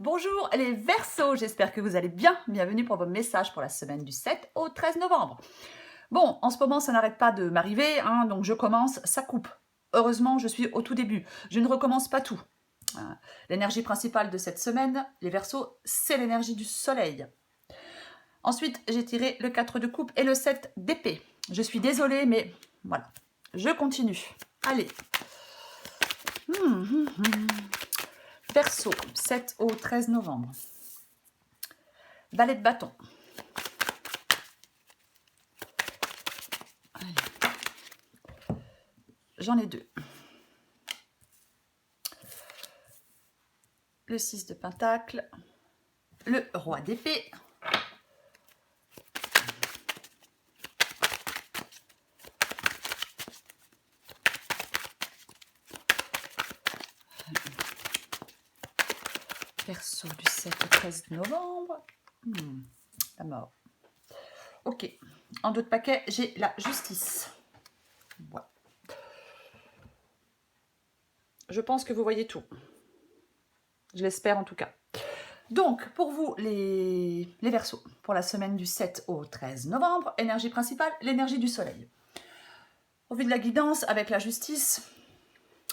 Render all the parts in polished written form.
Bonjour les Verseaux, j'espère que vous allez bien. Bienvenue pour vos messages pour la semaine du 7 au 13 novembre. Bon, en ce moment, ça n'arrête pas de m'arriver, donc je commence, ça coupe. Heureusement, je suis au tout début. Je ne recommence pas tout. L'énergie principale de cette semaine, les Verseaux, c'est l'énergie du soleil. Ensuite, j'ai tiré le 4 de coupe et le 7 d'épée. Je suis désolée, mais voilà, je continue. Allez. Verseau, 7 au 13 novembre. Valet de bâton. J'en ai deux. Le 6 de pentacle. Le roi d'épée. Verseau du 7 au 13 novembre. La mort. Ok. En dos de paquet, j'ai la justice. Voilà. Je pense que vous voyez tout. Je l'espère en tout cas. Donc, pour vous, les Verseaux, pour la semaine du 7 au 13 novembre, énergie principale, l'énergie du soleil. Au vu de la guidance, avec la justice,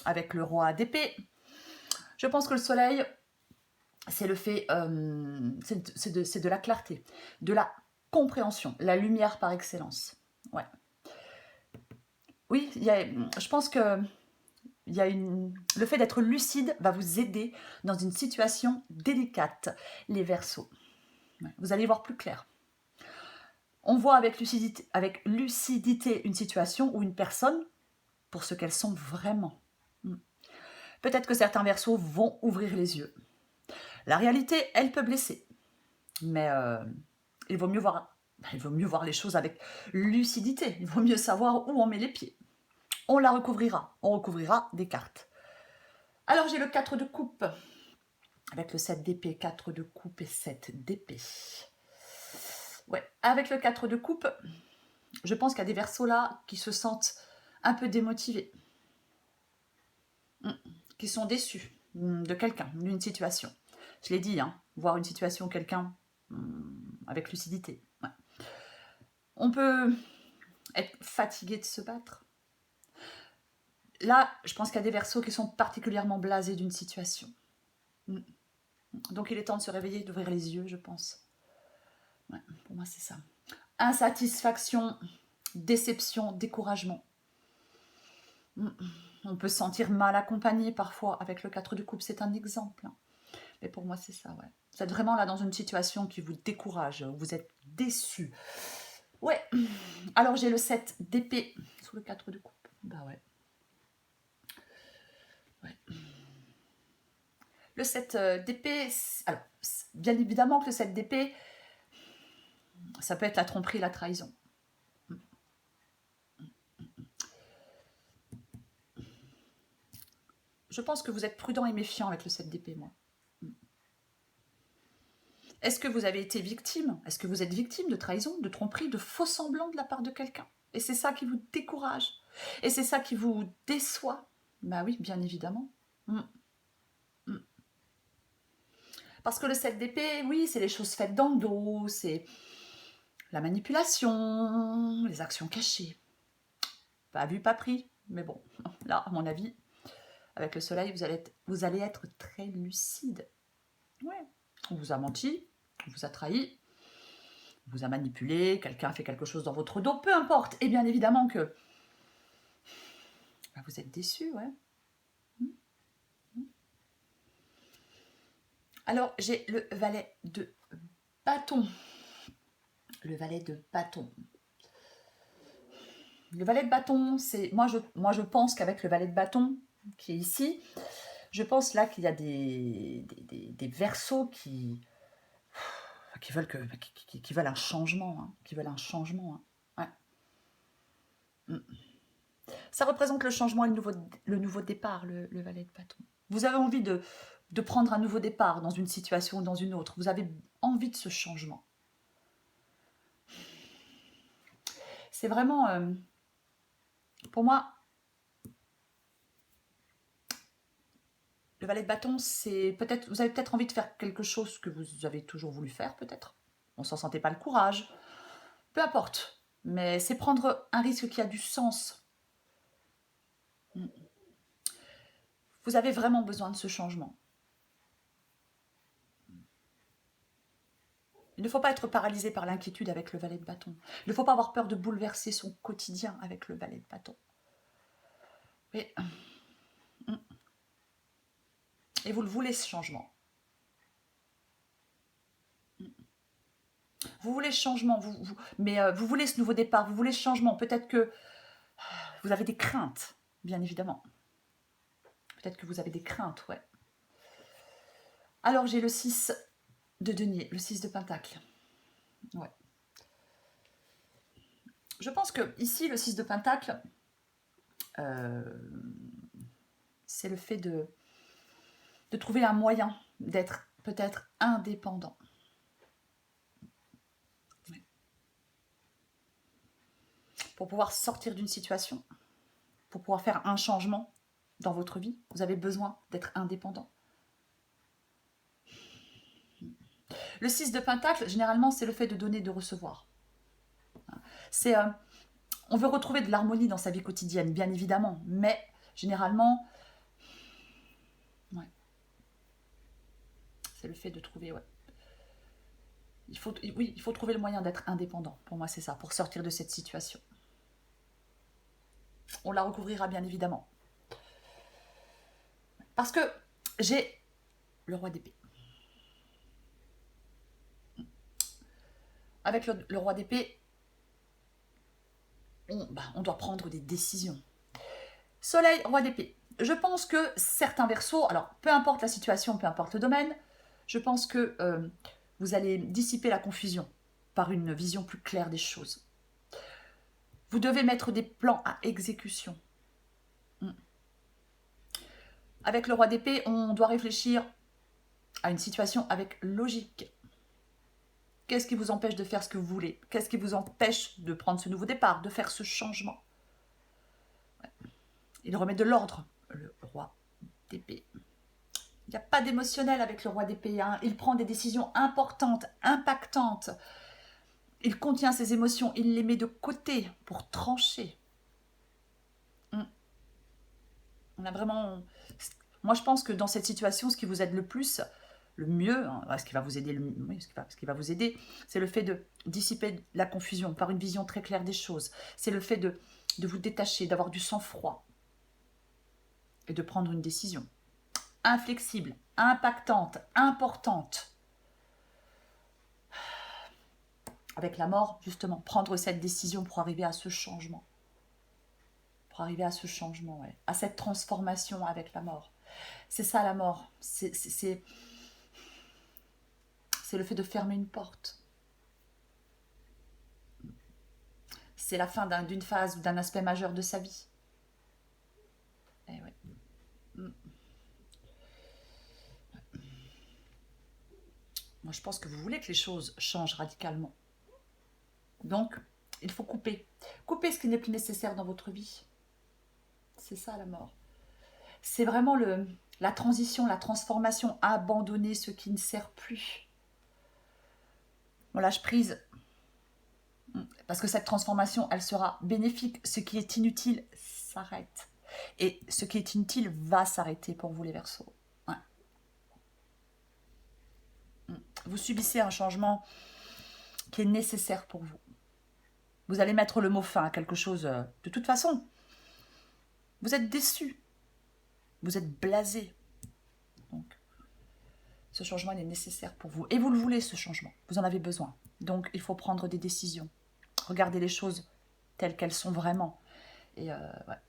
avec le roi d'épée, je pense que le soleil, c'est le fait, c'est de la clarté, de la compréhension, la lumière par excellence. Ouais. Oui, je pense que le fait d'être lucide va vous aider dans une situation délicate, les Verseaux. Ouais, vous allez voir plus clair. On voit avec lucidité une situation ou une personne pour ce qu'elles sont vraiment. Peut-être que certains Verseaux vont ouvrir les yeux. La réalité, elle peut blesser. Mais il vaut mieux voir les choses avec lucidité. Il vaut mieux savoir où on met les pieds. On la recouvrira. On recouvrira des cartes. Alors, j'ai le 4 de coupe. Avec le 7 d'épée, 4 de coupe et 7 d'épée. Ouais, avec le 4 de coupe, je pense qu'il y a des Verseaux là qui se sentent un peu démotivés. Qui sont déçus de quelqu'un, d'une situation. Je l'ai dit, voir une situation, quelqu'un avec lucidité. Ouais. On peut être fatigué de se battre. Là, je pense qu'il y a des Verseaux qui sont particulièrement blasés d'une situation. Donc il est temps de se réveiller, d'ouvrir les yeux, je pense. Ouais, pour moi, c'est ça. Insatisfaction, déception, découragement. On peut se sentir mal accompagné parfois avec le 4 de coupe, c'est un exemple. Mais pour moi, c'est ça, ouais. Vous êtes vraiment là dans une situation qui vous décourage, vous êtes déçu. Ouais. Alors, j'ai le 7 d'épée sous le 4 de coupe. Bah ouais. Ouais. Le 7 d'épée, alors, bien évidemment que le 7 d'épée, ça peut être la tromperie, la trahison. Je pense que vous êtes prudent et méfiant avec le 7 d'épée, moi. Est-ce que vous avez été victime? Est-ce que vous êtes victime de trahison, de tromperie, de faux semblants de la part de quelqu'un? Et c'est ça qui vous décourage. Et c'est ça qui vous déçoit. Bah oui, bien évidemment. Parce que le 7 d'épée, oui, c'est les choses faites dans le dos, c'est la manipulation, les actions cachées. Pas vu, pas pris. Mais bon, là, à mon avis, avec le soleil, vous allez être très lucide. Ouais. On vous a menti, on vous a trahi, on vous a manipulé, quelqu'un a fait quelque chose dans votre dos, peu importe. Et bien évidemment que bah, vous êtes déçu, ouais. Alors, j'ai le valet de bâton. Le valet de bâton. Le valet de bâton, c'est moi je pense qu'avec le valet de bâton qui est ici, je pense là qu'il y a des Verseaux qui veulent qui veulent un changement, qui veulent un changement. Ouais. Ça représente le changement et le nouveau départ, le valet de bâton. Vous avez envie de prendre un nouveau départ dans une situation ou dans une autre. Vous avez envie de ce changement. C'est vraiment, pour moi, Le valet de bâton, c'est peut-être, vous avez peut-être envie de faire quelque chose que vous avez toujours voulu faire, peut-être. On s'en sentait pas le courage. Peu importe. Mais c'est prendre un risque qui a du sens. Vous avez vraiment besoin de ce changement. Il ne faut pas être paralysé par l'inquiétude avec le valet de bâton. Il ne faut pas avoir peur de bouleverser son quotidien avec le valet de bâton. Et vous le voulez, ce changement. Vous voulez ce changement, mais vous voulez ce nouveau départ, vous voulez ce changement. Peut-être que vous avez des craintes, bien évidemment. Peut-être que vous avez des craintes, ouais. Alors, j'ai le 6 de denier, le 6 de pentacle. Ouais. Je pense que ici, le 6 de pentacle, c'est le fait de trouver un moyen d'être peut-être indépendant. Ouais. Pour pouvoir sortir d'une situation, pour pouvoir faire un changement dans votre vie, vous avez besoin d'être indépendant. Le 6 de pentacle, généralement, c'est le fait de donner, de recevoir. C'est, on veut retrouver de l'harmonie dans sa vie quotidienne, bien évidemment, mais généralement, ouais, c'est le fait de trouver, ouais. Oui, il faut trouver le moyen d'être indépendant. Pour moi, c'est ça, pour sortir de cette situation. On la recouvrira, bien évidemment. Parce que j'ai le roi d'épée. Avec le roi d'épée, on doit prendre des décisions. Soleil, roi d'épée. Je pense que certains Verseaux, alors peu importe la situation, peu importe le domaine, je pense que vous allez dissiper la confusion par une vision plus claire des choses. Vous devez mettre des plans à exécution. Avec le roi d'épée, on doit réfléchir à une situation avec logique. Qu'est-ce qui vous empêche de faire ce que vous voulez? Qu'est-ce qui vous empêche de prendre ce nouveau départ, de faire ce changement? Il remet de l'ordre, le roi d'épée. Il n'y a pas d'émotionnel avec le roi d'épée. Hein. Il prend des décisions importantes, impactantes. Il contient ses émotions, il les met de côté pour trancher. On a vraiment... Moi, je pense que dans cette situation, ce qui vous aide le plus, le mieux, hein, ce qui va vous aider, ce qui va vous aider, c'est le fait de dissiper la confusion par une vision très claire des choses. C'est le fait de vous détacher, d'avoir du sang-froid et de prendre une décision inflexible, impactante, importante. Avec la mort, justement, prendre cette décision pour arriver à ce changement. Pour arriver à ce changement, ouais. À cette transformation avec la mort. C'est ça la mort. C'est le fait de fermer une porte. C'est la fin d'une phase ou d'un aspect majeur de sa vie. Eh ouais. Moi, je pense que vous voulez que les choses changent radicalement. Donc, il faut couper. Couper ce qui n'est plus nécessaire dans votre vie. C'est ça la mort. C'est vraiment la transition, la transformation, abandonner ce qui ne sert plus. On lâche prise. Parce que cette transformation, elle sera bénéfique. Ce qui est inutile s'arrête. Et ce qui est inutile va s'arrêter pour vous les Verseaux. Ouais. Vous subissez un changement qui est nécessaire pour vous. Vous allez mettre le mot fin à quelque chose de toute façon. Vous êtes déçu. Vous êtes blasé. Donc, ce changement est nécessaire pour vous. Et vous le voulez, ce changement. Vous en avez besoin. Donc, il faut prendre des décisions. Regardez les choses telles qu'elles sont vraiment. Et, ouais.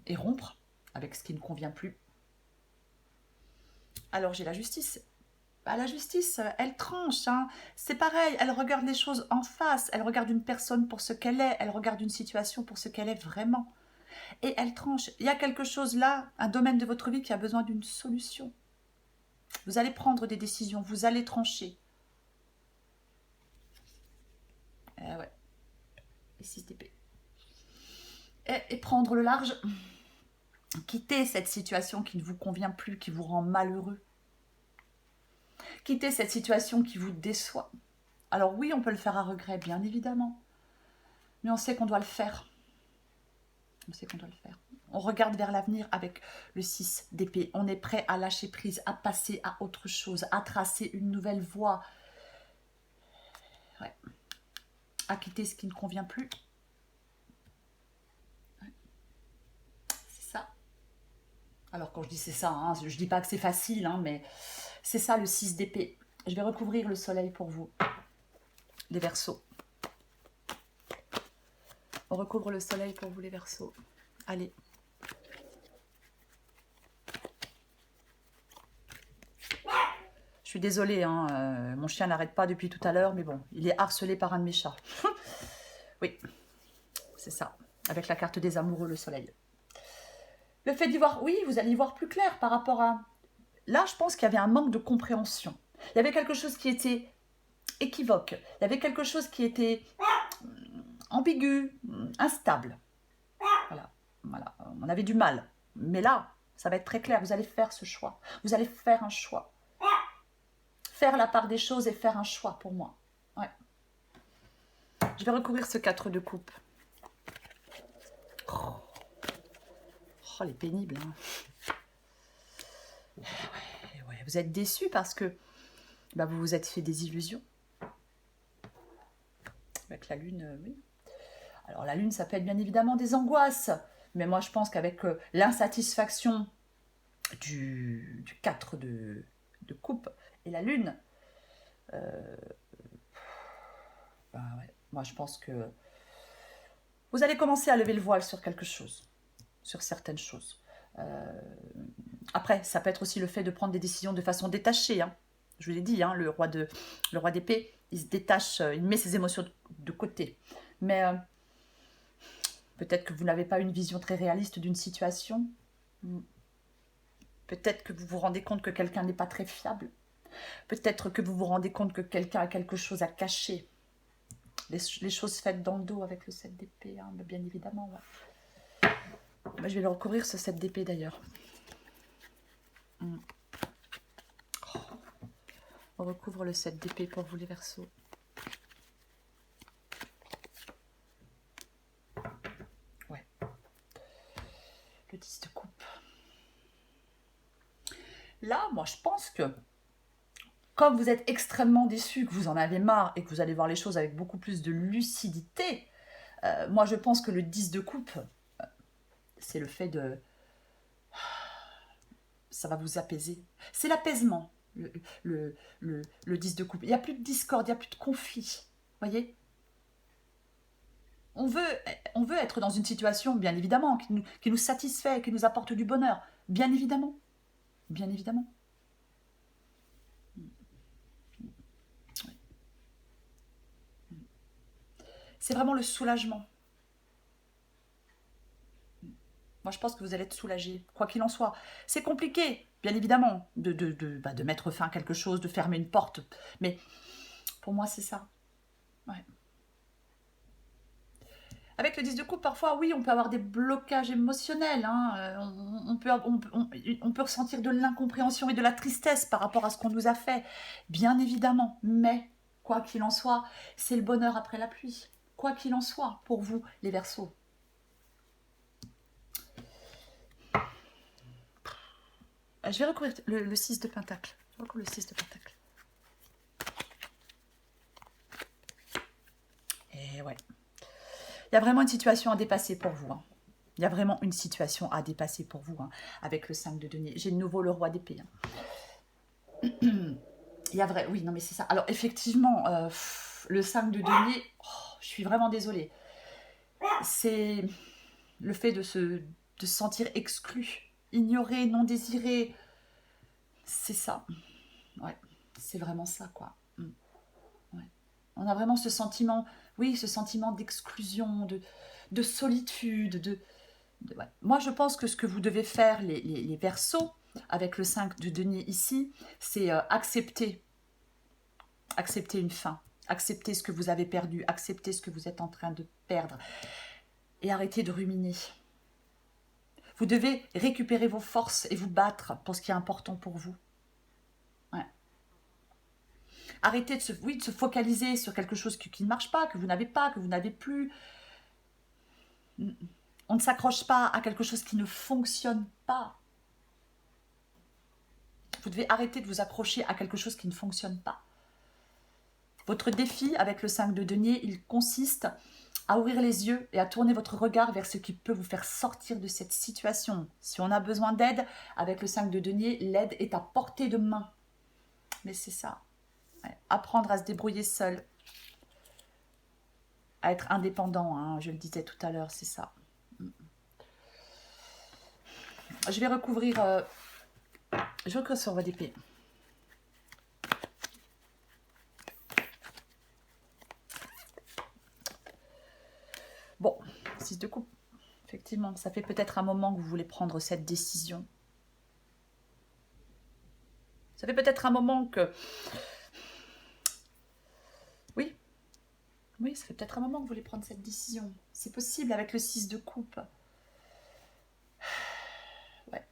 Et rompre avec ce qui ne convient plus. Alors, j'ai la justice. Bah, la justice, elle tranche. Hein. C'est pareil, elle regarde les choses en face. Elle regarde une personne pour ce qu'elle est. Elle regarde une situation pour ce qu'elle est vraiment. Et elle tranche. Il y a quelque chose là, un domaine de votre vie qui a besoin d'une solution. Vous allez prendre des décisions, vous allez trancher. Ouais. Et 6 d'épée. Et prendre le large. Quittez cette situation qui ne vous convient plus, qui vous rend malheureux. Quittez cette situation qui vous déçoit. Alors oui, on peut le faire à regret, bien évidemment. Mais on sait qu'on doit le faire. On sait qu'on doit le faire. On regarde vers l'avenir avec le 6 d'épée. On est prêt à lâcher prise, à passer à autre chose, à tracer une nouvelle voie. Ouais. À quitter ce qui ne convient plus. Ouais. C'est ça. Alors quand je dis c'est ça, hein, je ne dis pas que c'est facile, hein, mais c'est ça le 6 d'épée. Je vais recouvrir le soleil pour vous, les Verseaux. On recouvre le soleil pour vous les Verseaux. Allez. Je suis désolée, hein, mon chien n'arrête pas depuis tout à l'heure, mais bon, il est harcelé par un de mes chats. Oui, c'est ça, avec la carte des amoureux, le soleil. Le fait d'y voir, oui, vous allez y voir plus clair par rapport à... Là, je pense qu'il y avait un manque de compréhension. Il y avait quelque chose qui était équivoque. Il y avait quelque chose qui était ambigu, instable. Voilà, voilà. On avait du mal. Mais là, ça va être très clair. Vous allez faire ce choix. Vous allez faire un choix. Faire la part des choses et faire un choix pour moi. Ouais. Je vais recouvrir ce 4 de coupe. Oh, elle est pénible. Hein. Ouais. Vous êtes déçus parce que vous vous êtes fait des illusions. Avec la lune, oui. Alors la lune, ça peut être bien évidemment des angoisses. Mais moi, je pense qu'avec l'insatisfaction du 4 de coupe et la lune, ouais, moi, je pense que vous allez commencer à lever le voile sur quelque chose, sur certaines choses. Après, ça peut être aussi le fait de prendre des décisions de façon détachée. Hein. Je vous l'ai dit, hein, le roi d'épée, il se détache, il met ses émotions de côté. Mais peut-être que vous n'avez pas une vision très réaliste d'une situation. Peut-être que vous vous rendez compte que quelqu'un n'est pas très fiable. Peut-être que vous vous rendez compte que quelqu'un a quelque chose à cacher. Les choses faites dans le dos avec le 7 d'épée, hein, bien évidemment. Ouais. Je vais le recouvrir, ce 7 d'épée d'ailleurs. On recouvre le 7 d'épée pour vous les Verseaux. Ouais. Le 10 de coupe. Là, moi, je pense que comme vous êtes extrêmement déçu, que vous en avez marre et que vous allez voir les choses avec beaucoup plus de lucidité, moi, je pense que le 10 de coupe, c'est le fait de... Ça va vous apaiser. C'est l'apaisement, le 10 de coupe. Il n'y a plus de discorde, il n'y a plus de conflit. Voyez ? On veut être dans une situation, bien évidemment, qui nous satisfait, qui nous apporte du bonheur. Bien évidemment. Bien évidemment. C'est vraiment le soulagement. Moi, je pense que vous allez être soulagé, quoi qu'il en soit. C'est compliqué, bien évidemment, de mettre fin à quelque chose, de fermer une porte. Mais pour moi, c'est ça. Ouais. Avec le 10 de coupe, parfois, oui, on peut avoir des blocages émotionnels. Hein. On peut ressentir de l'incompréhension et de la tristesse par rapport à ce qu'on nous a fait. Bien évidemment. Mais, quoi qu'il en soit, c'est le bonheur après la pluie. Quoi qu'il en soit, pour vous, les Verseaux. Je vais recouvrir le 6 de Pentacle. Je recouvre le 6 de Pentacle. Et ouais. Il y a vraiment une situation à dépasser pour vous. Hein. Il y a vraiment une situation à dépasser pour vous. Hein, avec le 5 de denier. J'ai de nouveau le roi d'épée. Hein. Il y a vrai... Oui, non mais c'est ça. Alors effectivement, le 5 de denier, je suis vraiment désolée. C'est le fait de se sentir exclu, ignoré, non désiré. C'est ça. Ouais, c'est vraiment ça, quoi. Ouais. On a vraiment ce sentiment, oui, ce sentiment d'exclusion, de solitude. Ouais. Moi, je pense que ce que vous devez faire, les Verseaux, avec le 5 de denier ici, c'est accepter une fin, accepter ce que vous avez perdu, accepter ce que vous êtes en train de perdre et arrêter de ruminer. Vous devez récupérer vos forces et vous battre pour ce qui est important pour vous. Ouais. Arrêtez de se focaliser sur quelque chose qui ne marche pas, que vous n'avez pas, que vous n'avez plus. On ne s'accroche pas à quelque chose qui ne fonctionne pas. Vous devez arrêter de vous accrocher à quelque chose qui ne fonctionne pas. Votre défi avec le 5 de denier, il consiste à ouvrir les yeux et à tourner votre regard vers ce qui peut vous faire sortir de cette situation. Si on a besoin d'aide, avec le 5 de denier, l'aide est à portée de main. Mais c'est ça. Ouais. Apprendre à se débrouiller seul. À être indépendant, hein, je le disais tout à l'heure, c'est ça. Je vais recouvrir... je vais recouvrir sur votre épée. Bon, 6 de coupe. Effectivement, ça fait peut-être un moment que vous voulez prendre cette décision. Ça fait peut-être un moment que... Oui, ça fait peut-être un moment que vous voulez prendre cette décision. C'est possible avec le 6 de coupe. Ouais.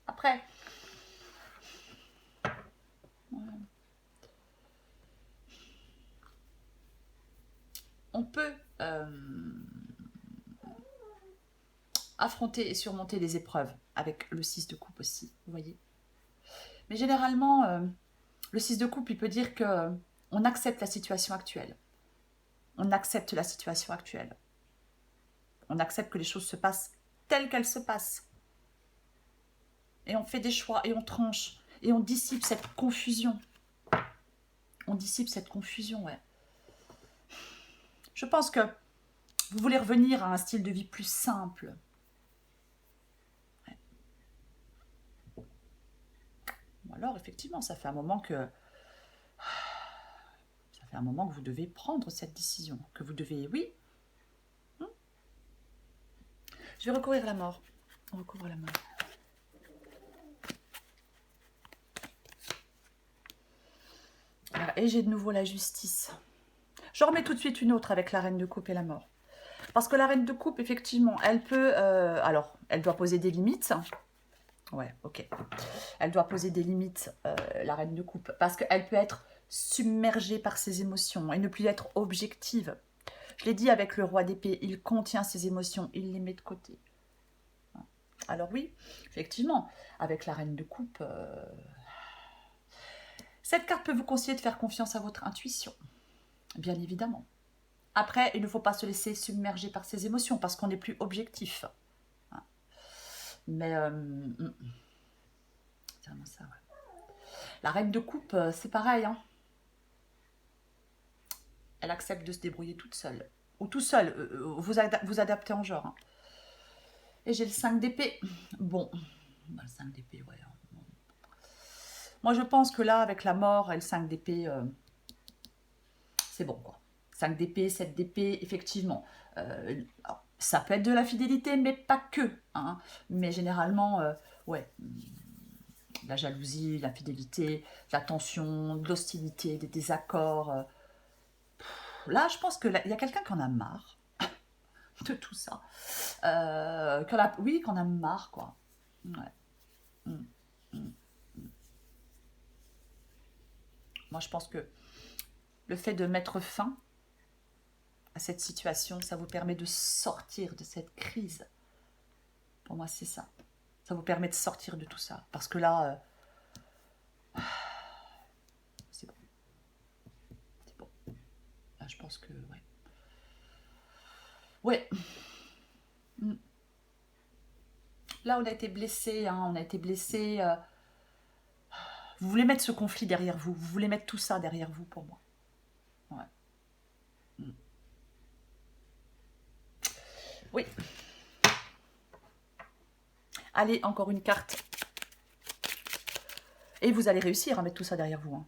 Après... on peut affronter et surmonter les épreuves avec le 6 de coupe aussi, vous voyez. Mais généralement, le 6 de coupe, il peut dire que on accepte la situation actuelle. On accepte la situation actuelle. On accepte que les choses se passent telles qu'elles se passent. Et on fait des choix et on tranche. Et on dissipe cette confusion. On dissipe cette confusion, ouais. Je pense que vous voulez revenir à un style de vie plus simple. Ouais. Alors, effectivement, ça fait un moment que... un moment que vous devez prendre cette décision, que vous devez, oui. Je vais recouvrir la mort. On recouvre la mort. Voilà. Et j'ai de nouveau la justice. Je remets tout de suite une autre avec la reine de coupe et la mort. Parce que la reine de coupe, effectivement, elle peut... alors, elle doit poser des limites. Ouais, ok. Elle doit poser des limites, la reine de coupe. Parce qu'elle peut être submergée par ses émotions et ne plus être objective. Je l'ai dit avec le roi d'épée, il contient ses émotions, il les met de côté. Alors oui, effectivement, avec la reine de coupe, cette carte peut vous conseiller de faire confiance à votre intuition, bien évidemment. Après, il ne faut pas se laisser submerger par ses émotions, parce qu'on n'est plus objectif. Mais, c'est vraiment ça, ouais. La reine de coupe, c'est pareil, hein. Elle accepte de se débrouiller toute seule. Ou tout seul, vous adaptez en genre. Hein. Et j'ai le 5 d'épée. Bon, le 5 d'épée, ouais. Moi, je pense que là, avec la mort et le 5 d'épée, c'est bon, quoi. 5 d'épée, 7 d'épée, effectivement. Ça peut être de la fidélité, mais pas que. Hein. Mais généralement, ouais, la jalousie, l'infidélité, la tension, de l'hostilité, des désaccords. Là, je pense qu'il y a quelqu'un qui en a marre de tout ça. Oui, qu'on a marre, quoi. Ouais. Moi, je pense que le fait de mettre fin à cette situation, ça vous permet de sortir de cette crise. Pour moi, c'est ça. Ça vous permet de sortir de tout ça. Parce que là, c'est bon. C'est bon. Là, je pense que, ouais. Ouais. Là, on a été blessé, hein, on a été blessé. Vous voulez mettre ce conflit derrière vous. Vous voulez mettre tout ça derrière vous, pour moi. Ouais. Oui. Allez, encore une carte. Et vous allez réussir à mettre tout ça derrière vous. Hein.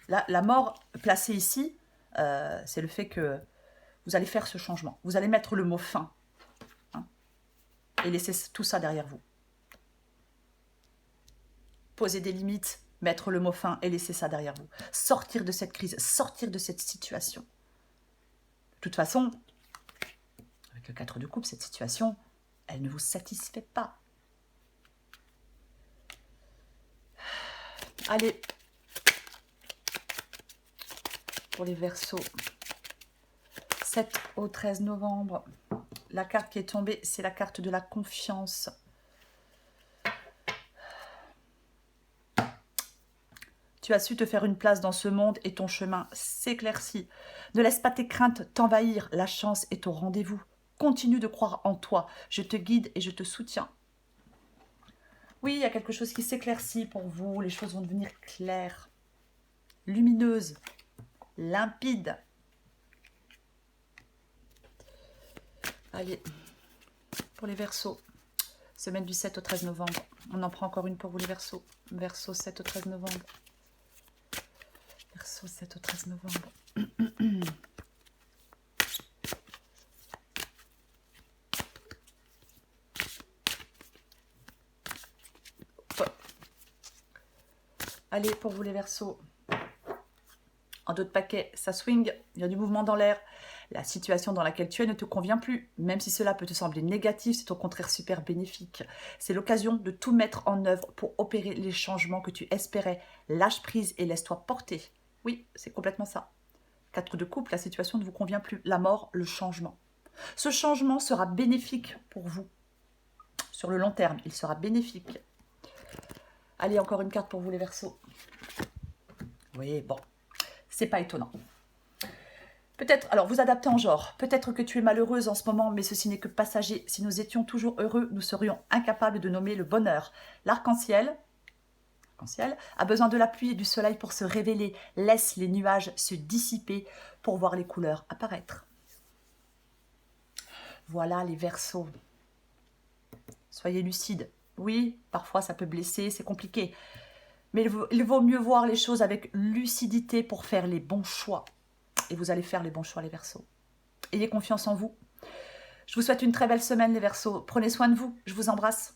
Là, la mort placée ici, c'est le fait que vous allez faire ce changement. Vous allez mettre le mot fin. Hein, et laisser tout ça derrière vous. Poser des limites, mettre le mot fin et laisser ça derrière vous. Sortir de cette crise, sortir de cette situation. De toute façon, avec le 4 de coupe, cette situation, elle ne vous satisfait pas. Allez, pour les Verseaux, 7 au 13 novembre, la carte qui est tombée, c'est la carte de la confiance. Tu as su te faire une place dans ce monde et ton chemin s'éclaircit. Ne laisse pas tes craintes t'envahir, la chance est au rendez-vous. Continue de croire en toi, je te guide et je te soutiens. Oui, il y a quelque chose qui s'éclaircit pour vous, les choses vont devenir claires, lumineuses, limpides. Allez, pour les Verseaux, semaine du 7 au 13 novembre, on en prend encore une pour vous les Verseaux. Verseaux 7 au 13 novembre. Verseaux 7 au 13 novembre. Allez, pour vous les Verseaux, en dos de paquet, ça swing, il y a du mouvement dans l'air. La situation dans laquelle tu es ne te convient plus. Même si cela peut te sembler négatif, c'est au contraire super bénéfique. C'est l'occasion de tout mettre en œuvre pour opérer les changements que tu espérais. Lâche prise et laisse-toi porter. Oui, c'est complètement ça. 4 de couple, la situation ne vous convient plus. La mort, le changement. Ce changement sera bénéfique pour vous. Sur le long terme, il sera bénéfique. Allez, encore une carte pour vous les Verseaux. Oui, bon, c'est pas étonnant. Peut-être, alors vous adaptez en genre, peut-être que tu es malheureuse en ce moment, mais ceci n'est que passager. Si nous étions toujours heureux, nous serions incapables de nommer le bonheur. L'arc-en-ciel a besoin de la pluie et du soleil pour se révéler. Laisse les nuages se dissiper pour voir les couleurs apparaître. Voilà les Verseaux. Soyez lucides. Oui, parfois ça peut blesser, c'est compliqué. Mais il vaut mieux voir les choses avec lucidité pour faire les bons choix. Et vous allez faire les bons choix, les Verseaux. Ayez confiance en vous. Je vous souhaite une très belle semaine, les Verseaux. Prenez soin de vous. Je vous embrasse.